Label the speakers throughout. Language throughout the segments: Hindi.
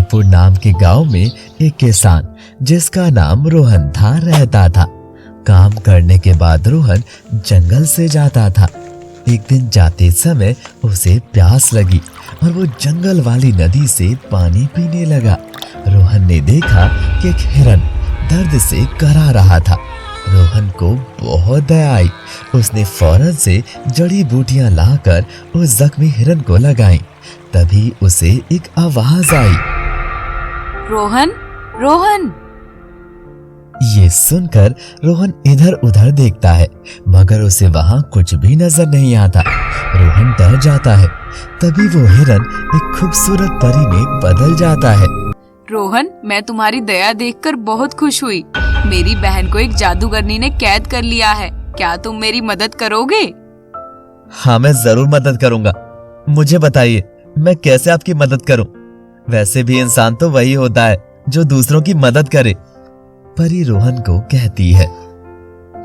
Speaker 1: जयपुर नाम के गांव में एक किसान जिसका नाम रोहन था रहता था। काम करने के बाद रोहन जंगल से जाता था। एक दिन जाते समय उसे प्यास लगी और वो जंगल वाली नदी से पानी पीने लगा। रोहन ने देखा कि एक हिरन दर्द से करा रहा था। रोहन को बहुत दया आई। उसने फौरन से जड़ी बूटियां लाकर उस जख्मी हिरन को लगाई। तभी उसे एक आवाज आई,
Speaker 2: रोहन, रोहन।
Speaker 1: ये सुनकर रोहन इधर उधर देखता है मगर उसे वहां कुछ भी नजर नहीं आता। रोहन डर जाता है। तभी वो हिरन एक खूबसूरत परी में बदल जाता है।
Speaker 2: रोहन, मैं तुम्हारी दया देखकर बहुत खुश हुई। मेरी बहन को एक जादूगरनी ने कैद कर लिया है। क्या तुम मेरी मदद करोगे?
Speaker 1: हाँ, मैं जरूर मदद करूंगा। मुझे बताइए, मैं कैसे आपकी मदद करूं? वैसे भी इंसान तो वही होता है जो दूसरों की मदद करे। परी रोहन को कहती है,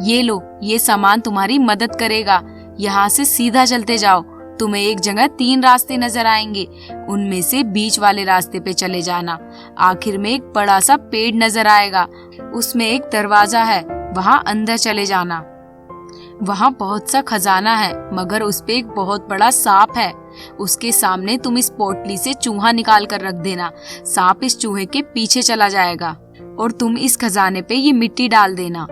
Speaker 2: ये लो, ये सामान तुम्हारी मदद करेगा। यहाँ से सीधा चलते जाओ। तुम्हें एक जगह 3 रास्ते नजर आएंगे। उनमें से बीच वाले रास्ते पे चले जाना। आखिर में एक बड़ा सा पेड़ नजर आएगा। उसमें एक दरवाजा है, वहाँ अंदर चले जाना। वहाँ बहुत सा खजाना है मगर उस पे एक बहुत बड़ा सांप है। उसके सामने तुम इस पोटली से चूहा निकाल कर रख देना। सांप इस चूहे के पीछे चला जाएगा और तुम इस खजाने पे ये मिट्टी डाल देना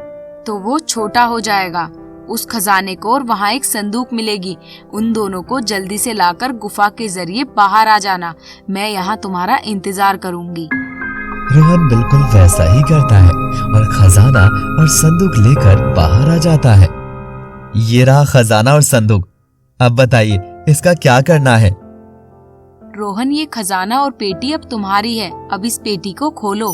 Speaker 2: तो वो छोटा हो जाएगा। उस खजाने को और वहाँ एक संदूक मिलेगी। उन दोनों को जल्दी से लाकर गुफा के जरिए बाहर आ जाना। मैं यहाँ तुम्हारा इंतजार करूंगी।
Speaker 1: रोहन बिल्कुल वैसा ही करता है और खजाना और संदूक लेकर बाहर आ जाता है। ये रहा खजाना और संदूक। अब बताइए, इसका क्या करना है?
Speaker 2: रोहन, ये खजाना और पेटी अब तुम्हारी है। अब इस पेटी को खोलो।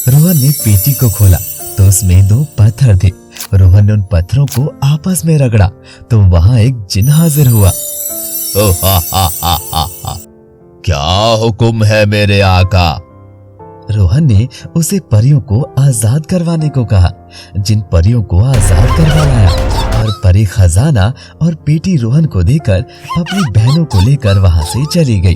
Speaker 1: रोहन ने पेटी को खोला तो उसमें 2 पत्थर थे। रोहन ने उन पत्थरों को आपस में रगड़ा तो वहाँ एक जिन हाजिर हुआ। ओ हा हा हा हा हा, क्या हुक्म है मेरे आका? रोहन ने उसे परियों को आजाद करवाने को कहा। जिन परियों को आजाद करवा लाया और परी खजाना और पेटी रोहन को देकर अपनी बहनों को लेकर वहां से चली गई।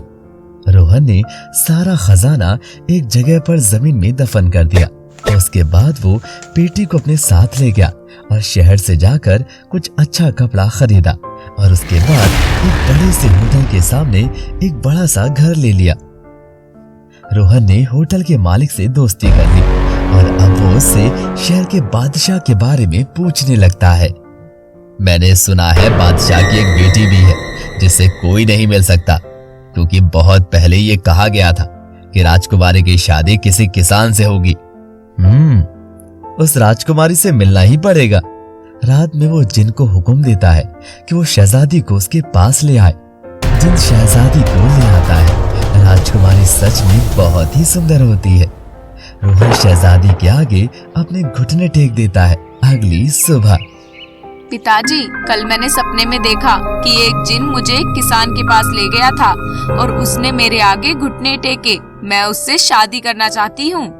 Speaker 1: रोहन ने सारा खजाना एक जगह पर जमीन में दफन कर दिया। उसके बाद वो पेटी को अपने साथ ले गया और शहर से जाकर कुछ अच्छा कपड़ा खरीदा और उसके बाद एक बड़े से होटल के सामने एक बड़ा सा घर ले लिया। रोहन ने होटल के मालिक से दोस्ती कर ली और अब वो उससे शहर के बादशाह के बारे में पूछने लगता है। मैंने सुना है बादशाह की एक बेटी भी है जिससे कोई नहीं मिल सकता, क्योंकि बहुत पहले ये कहा गया था कि राजकुमारी की शादी किसी किसान से होगी। उस राजकुमारी से मिलना ही पड़ेगा। रात में वो जिन को हुक्म देता है कि वो शहजादी को उसके पास ले आए। जिन शहजादी को ले आता है, राजकुमारी सच में बहुत ही सुंदर होती है। रोहन शहजादी के आगे अपने घुटने टेक देता है। अगली सुबह,
Speaker 2: पिताजी, कल मैंने सपने में देखा कि एक जिन मुझे एक किसान के पास ले गया था और उसने मेरे आगे घुटने टेके। मैं उससे शादी करना चाहती हूँ।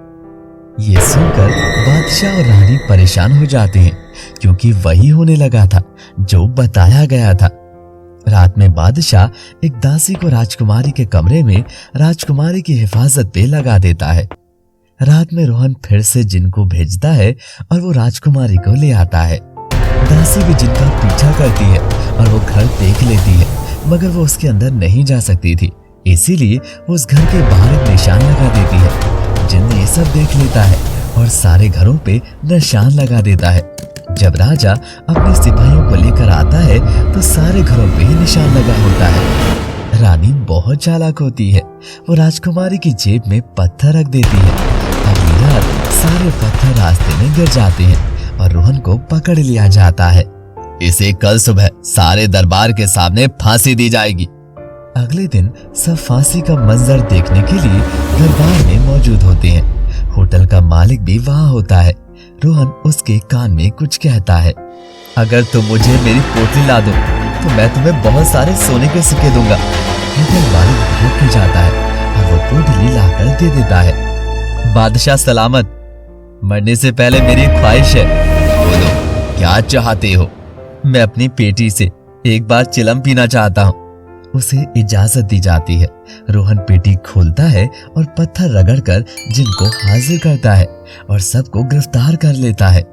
Speaker 1: ये सुनकर बादशाह और रानी परेशान हो जाते हैं क्योंकि वही होने लगा था जो बताया गया था। रात में बादशाह एक दासी को राजकुमारी के कमरे में राजकुमारी की हिफाजत पे लगा देता है। रात में रोहन फिर से जिन को भेजता है और वो राजकुमारी को ले आता है। दासी भी जिन का पीछा करती है और वो घर देख लेती है मगर वो उसके अंदर नहीं जा सकती थी, इसीलिए वो उस घर के बाहर एक निशान लगा देती है। जिन ये सब देख लेता है और सारे घरों पे निशान लगा देता है। जब राजा अपने सिपाहियों को लेकर आता है तो सारे घरों पे निशान लगा होता है। रानी बहुत चालाक होती है। वो राजकुमारी की जेब में पत्थर रख देती है। अगली रात सारे पत्थर रास्ते में गिर जाते हैं और रोहन को पकड़ लिया जाता है। इसे कल सुबह सारे दरबार के सामने फांसी दी जाएगी। अगले दिन सब फांसी का मंजर देखने के लिए दरबार में मौजूद होते हैं। होटल का मालिक भी वहाँ होता है। रोहन उसके कान में कुछ कहता है। अगर तुम मुझे मेरी पोटली ला दो तो मैं तुम्हें बहुत सारे सोने के सिक्के दूंगा। होटल मालिक भूख के जाता है और वो पोटली लाकर दे देता है। बादशाह सलामत, मरने से पहले मेरी ख्वाहिश है। बोलो, क्या चाहते हो? मैं अपनी पेटी से एक बार चिलम पीना चाहता हूँ। उसे इजाजत दी जाती है। रोहन पेटी खोलता है और पत्थर रगड़कर जिन को हाजिर करता है और सबको गिरफ्तार कर लेता है।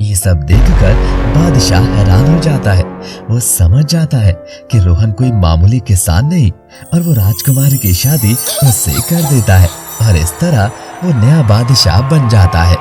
Speaker 1: ये सब देखकर बादशाह हैरान हो जाता है। वो समझ जाता है कि रोहन कोई मामूली किसान नहीं और वो राजकुमारी की शादी उससे कर देता है और इस तरह वो नया बादशाह बन जाता है।